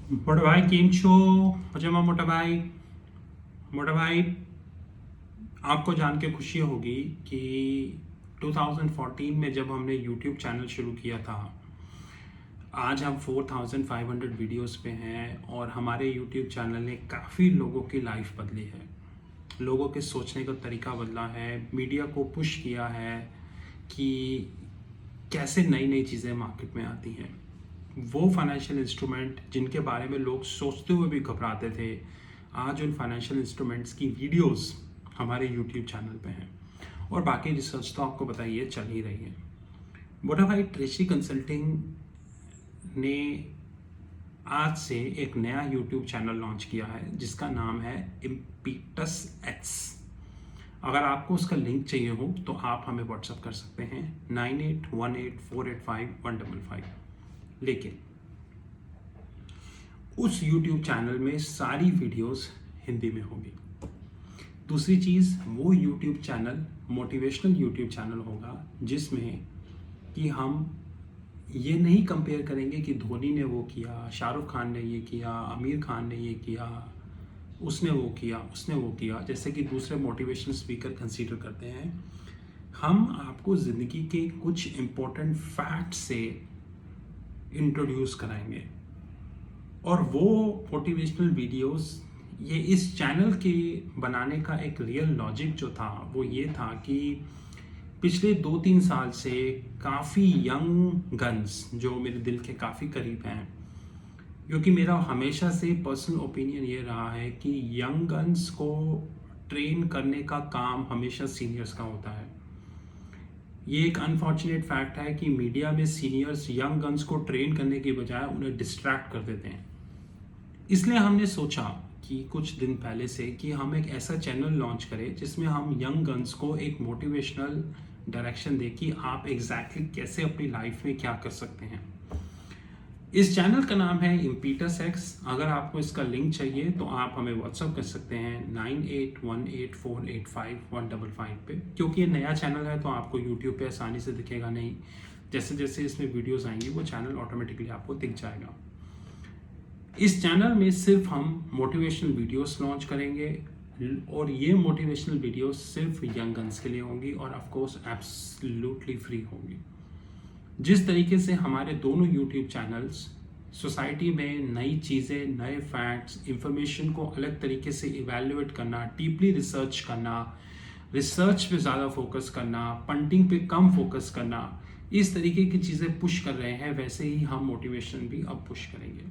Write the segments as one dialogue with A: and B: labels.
A: मोटा भाई केम छो मजामा मोटा भाई आपको जान के खुशी होगी कि 2014 में जब हमने YouTube चैनल शुरू किया था, आज हम 4500 वीडियोस पे हैं और हमारे YouTube चैनल ने काफ़ी लोगों की लाइफ बदली है, लोगों के सोचने का तरीका बदला है, मीडिया को पुश किया है कि कैसे नई नई चीज़ें मार्केट में आती हैं। वो फाइनेंशियल इंस्ट्रूमेंट जिनके बारे में लोग सोचते हुए भी घबराते थे, आज उन फाइनेंशियल इंस्ट्रूमेंट्स की वीडियोस हमारे यूट्यूब चैनल पे हैं और बाकी रिसर्च तो आपको बताइए चल ही रही है। मोटा भाई ट्रेसी कंसल्टिंग ने आज से एक नया यूट्यूब चैनल लॉन्च किया है जिसका नाम है इम्पीटस एक्स। अगर आपको उसका लिंक चाहिए हो तो आप हमें व्हाट्सअप कर सकते हैं 9818485155। लेकिन उस YouTube चैनल में सारी वीडियोस हिंदी में होगी। दूसरी चीज़, वो YouTube channel motivational YouTube channel होगा जिसमें कि हम ये नहीं कंपेयर करेंगे कि धोनी ने वो किया, शाहरुख खान ने ये किया, आमिर खान ने ये किया, उसने वो किया, उसने वो किया, जैसे कि दूसरे मोटिवेशनल स्पीकर कंसीडर करते हैं। हम आपको ज़िंदगी के कुछ इम्पोर्टेंट फैक्ट से इंट्रोड्यूस कराएंगे और वो मोटिवेशनल वीडियोस, ये इस चैनल के बनाने का एक रियल लॉजिक जो था वो ये था कि पिछले 2-3 साल से काफ़ी यंग गन्स जो मेरे दिल के काफ़ी करीब हैं, क्योंकि मेरा हमेशा से पर्सनल ओपिनियन ये रहा है कि यंग गन्स को ट्रेन करने का काम हमेशा सीनियर्स का होता है। ये एक अनफॉर्चुनेट फैक्ट है कि मीडिया में सीनियर्स यंग गन्स को ट्रेन करने के बजाय उन्हें डिस्ट्रैक्ट कर देते हैं। इसलिए हमने सोचा कि कुछ दिन पहले से कि हम एक ऐसा चैनल लॉन्च करें जिसमें हम यंग गन्स को एक मोटिवेशनल डायरेक्शन दें कि आप एग्जैक्टली कैसे अपनी लाइफ में क्या कर सकते हैं। इस चैनल का नाम है इम्पीटस एक्स। अगर आपको इसका लिंक चाहिए तो आप हमें व्हाट्सअप कर सकते हैं 9818485155 पे, क्योंकि ये नया चैनल है तो आपको यूट्यूब पे आसानी से दिखेगा नहीं। जैसे जैसे इसमें वीडियोस आएंगी वो चैनल ऑटोमेटिकली आपको दिख जाएगा। इस चैनल में सिर्फ हम मोटिवेशनल वीडियोस लॉन्च करेंगे और ये मोटिवेशनल वीडियोस सिर्फ यंग गन्स के लिए होंगी और ऑफ कोर्स एब्सोल्युटली फ्री होंगी। जिस तरीके से हमारे दोनों यूट्यूब चैनल्स सोसाइटी में नई चीज़ें, नए फैक्ट्स, इंफॉर्मेशन को अलग तरीके से इवैल्यूएट करना, डीपली रिसर्च करना, रिसर्च पे ज़्यादा फोकस करना, पंटिंग पे कम फोकस करना, इस तरीके की चीज़ें पुश कर रहे हैं, वैसे ही हम मोटिवेशन भी अब पुश करेंगे।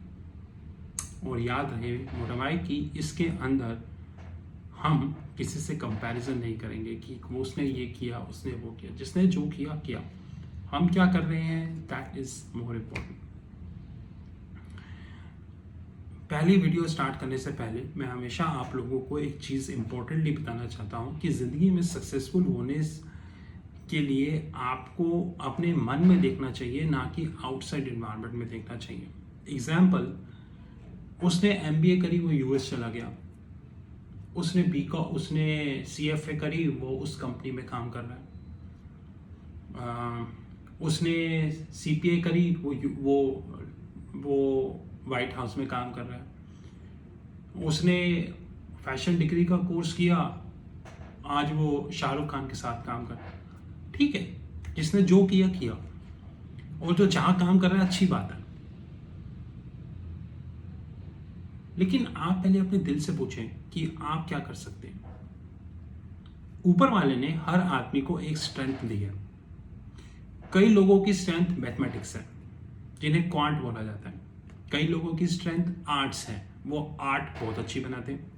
A: और याद रहे मोटा भाई कि इसके अंदर हम किसी से कंपैरिजन नहीं करेंगे कि उसने ये किया, उसने वो किया, जिसने जो किया किया। हम क्या कर रहे हैं, दैट इज मोर इम्पोर्टेंट। पहली वीडियो स्टार्ट करने से पहले मैं हमेशा आप लोगों को एक चीज़ इंपॉर्टेंटली बताना चाहता हूँ कि ज़िंदगी में सक्सेसफुल होने के लिए आपको अपने मन में देखना चाहिए, ना कि आउटसाइड एनवायरनमेंट में देखना चाहिए। एग्जाम्पल, उसने MBA करी, वो US चला गया। उसने CFA करी, वो उस कंपनी में काम कर रहा है। उसने CPA करी, वो वाइट हाउस में काम कर रहा है। उसने फैशन डिग्री का कोर्स किया, आज वो शाहरुख खान के साथ काम कर रहा है। ठीक है, जिसने जो किया किया, और जो जहाँ काम कर रहा है अच्छी बात है, लेकिन आप पहले अपने दिल से पूछें कि आप क्या कर सकते हैं। ऊपर वाले ने हर आदमी को एक स्ट्रेंथ दी है। कई लोगों की स्ट्रेंथ मैथमेटिक्स है, जिन्हें क्वांट बोला जाता है। कई लोगों की स्ट्रेंथ आर्ट्स है, वो आर्ट बहुत अच्छी बनाते हैं।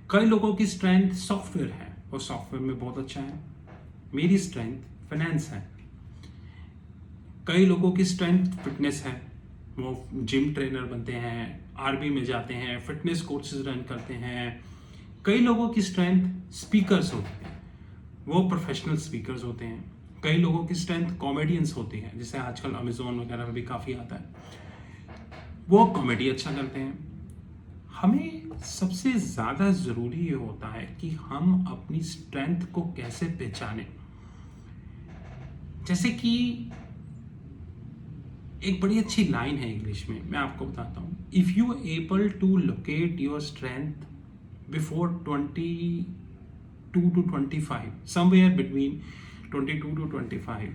A: कई लोगों की स्ट्रेंथ सॉफ्टवेयर है, वो सॉफ्टवेयर में बहुत अच्छा है। मेरी स्ट्रेंथ फाइनेंस है। कई लोगों की स्ट्रेंथ फिटनेस है, वो जिम ट्रेनर बनते हैं, आर्मी में जाते हैं, फिटनेस कोर्सेज रन करते हैं। कई लोगों की स्ट्रेंथ स्पीकर्स होते हैं, वो प्रोफेशनल स्पीकर्स होते हैं। कई लोगों की स्ट्रेंथ कॉमेडियंस होती हैं, जैसे आजकल अमेजोन वगैरह में भी काफ़ी आता है, वो कॉमेडी अच्छा करते हैं। हमें सबसे ज़्यादा ज़रूरी ये होता है कि हम अपनी स्ट्रेंथ को कैसे पहचानें। जैसे कि एक बड़ी अच्छी लाइन है इंग्लिश में, मैं आपको बताता हूँ। if you are able to locate your strength before 22 to 25, somewhere between 22 to 25,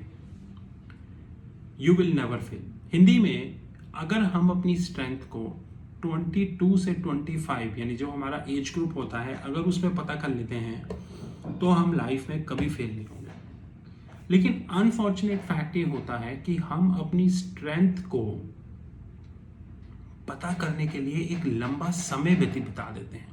A: you will never fail. Hindi में अगर हम अपनी स्ट्रेंथ को 22 से 25 यानी जो हमारा एज ग्रुप होता है, अगर उसमें पता कर लेते हैं तो हम लाइफ में कभी फेल नहीं होंगे. लेकिन अनफॉर्चुनेट फैक्ट ये होता है कि हम अपनी स्ट्रेंथ को पता करने के लिए एक लंबा समय बिता देते हैं.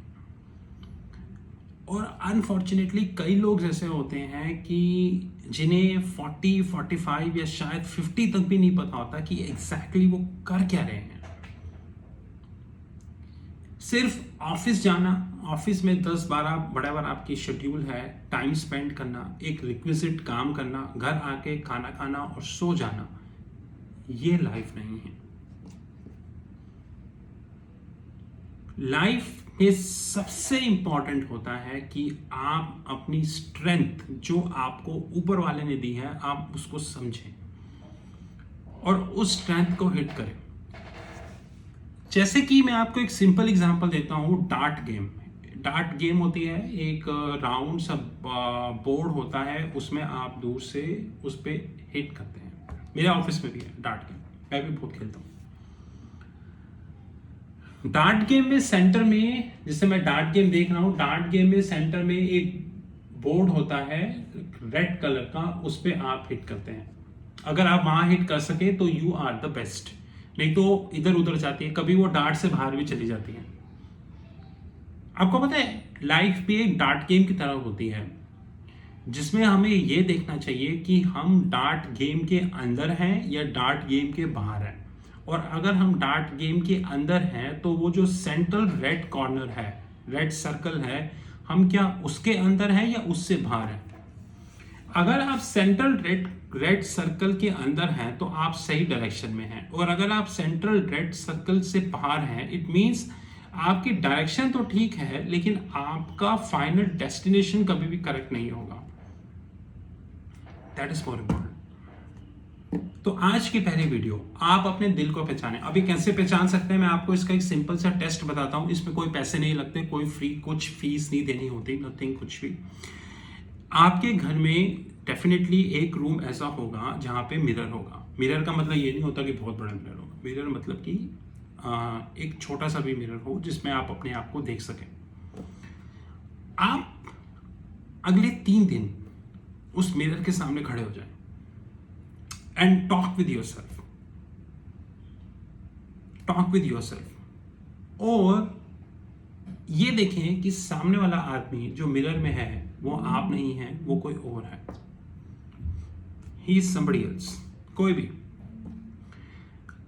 A: और अनफॉर्चुनेटली कई लोग जैसे होते हैं कि जिन्हें 40, 45 या शायद 50 तक भी नहीं पता होता कि एग्जैक्टली वो कर क्या रहे हैं. सिर्फ ऑफिस जाना, ऑफिस में 10-12 बराबर आपकी शेड्यूल है, टाइम स्पेंड करना, एक रिक्विजिट काम करना, घर आके खाना खाना और सो जाना, ये लाइफ नहीं है. लाइफ में सबसे इंपॉर्टेंट होता है कि आप अपनी स्ट्रेंथ जो आपको ऊपर वाले ने दी है, आप उसको समझें और उस स्ट्रेंथ को हिट करें. जैसे कि मैं आपको एक सिंपल एग्जांपल देता हूं, डार्ट गेम. डार्ट गेम होती है, एक राउंड सा बोर्ड होता है, उसमें आप दूर से उस पर हिट करते हैं. मेरे ऑफिस में भी है डार्ट गेम, मैं भी बहुत खेलता हूँ. डार्ट गेम में सेंटर में, जैसे मैं डार्ट गेम देख रहा हूं, डार्ट गेम में सेंटर में एक बोर्ड होता है रेड कलर का, उस पे आप हिट करते हैं. अगर आप वहां हिट कर सके तो यू आर द बेस्ट, नहीं तो इधर उधर जाती है, कभी वो डार्ट से बाहर भी चली जाती है. आपको पता है लाइफ भी एक डार्ट गेम की तरह होती है, जिसमें हमें यह देखना चाहिए कि हम डार्ट गेम के अंदर हैं या डार्ट गेम के बाहर हैं. और अगर हम डार्ट गेम के अंदर हैं तो वो जो सेंट्रल रेड कॉर्नर है, रेड सर्कल है, हम क्या उसके अंदर हैं या उससे बाहर हैं. अगर आप सेंट्रल रेड सर्कल के अंदर हैं तो आप सही डायरेक्शन में हैं, और अगर आप सेंट्रल रेड सर्कल से बाहर हैं, इट मींस आपकी डायरेक्शन तो ठीक है लेकिन आपका फाइनल डेस्टिनेशन कभी भी करेक्ट नहीं होगा. That is more important. तो आज की पहली वीडियो, आप अपने दिल को पहचानें. अभी कैसे पहचान सकते हैं, मैं आपको इसका एक सिंपल सा टेस्ट बताता हूं. इसमें कोई पैसे नहीं लगते, कोई फ्री कुछ फीस नहीं देनी होती, नथिंग, कुछ भी. आपके घर में डेफिनेटली एक रूम ऐसा होगा जहां पे मिरर होगा. मिरर का मतलब ये नहीं होता कि बहुत बड़ा मिरर होगा. मिरर मतलब कि एक छोटा सा भी मिरर हो जिसमें आप अपने आप को देख सकें. आप अगले 3 दिन उस मिरर के सामने खड़े हो जाएं and talk with yourself. और ये देखें कि सामने वाला आदमी जो मिरर में है वो आप नहीं है, वो कोई और है. He is somebody else, कोई भी.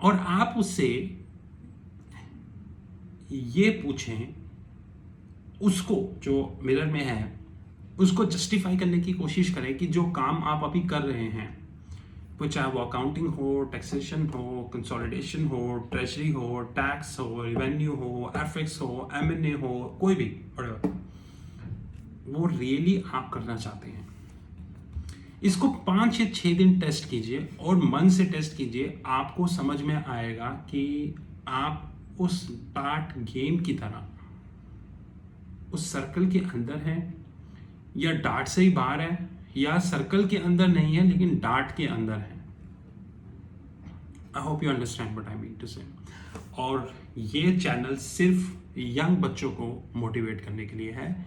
A: और आप उससे ये पूछें, उसको जो मिरर में है उसको जस्टिफाई करने की कोशिश करें कि जो काम आप अभी कर रहे हैं, वो चाहे वो अकाउंटिंग हो, टैक्सेशन हो, कंसोलिडेशन हो, ट्रेजरी हो, टैक्स हो, रेवेन्यू हो, एफएक्स हो, एमएनए हो, कोई भी, वो रियली आप करना चाहते हैं. इसको 5 या 6 दिन टेस्ट कीजिए और मन से टेस्ट कीजिए. आपको समझ में आएगा कि आप उस डार्ट गेम की तरह उस सर्कल के अंदर हैं या डार्ट से ही बाहर है, या सर्कल के अंदर नहीं है लेकिन डार्ट के अंदर है. I hope you understand what I mean to say. और ये चैनल सिर्फ यंग बच्चों को मोटिवेट करने के लिए है.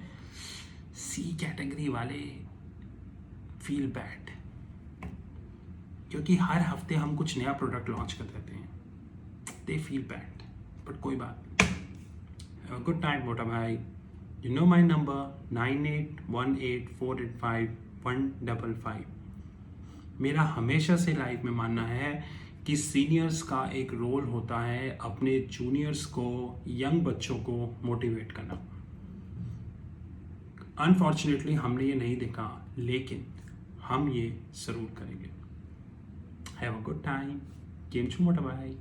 A: सी कैटेगरी वाले फील बैड, क्योंकि हर हफ्ते हम कुछ नया प्रोडक्ट लॉन्च कर देते हैं. दे फील बैड, बट कोई बात नहीं. हैव अ गुड टाइम मोटा भाई. You know my number 9818485155. मेरा हमेशा से लाइफ में मानना है कि सीनियर्स का एक रोल होता है अपने जूनियर्स को, यंग बच्चों को मोटिवेट करना. अनफॉर्चुनेटली हमने ये नहीं देखा, लेकिन हम ये जरूर करेंगे. Have a good time. Game छू मोटा भाई.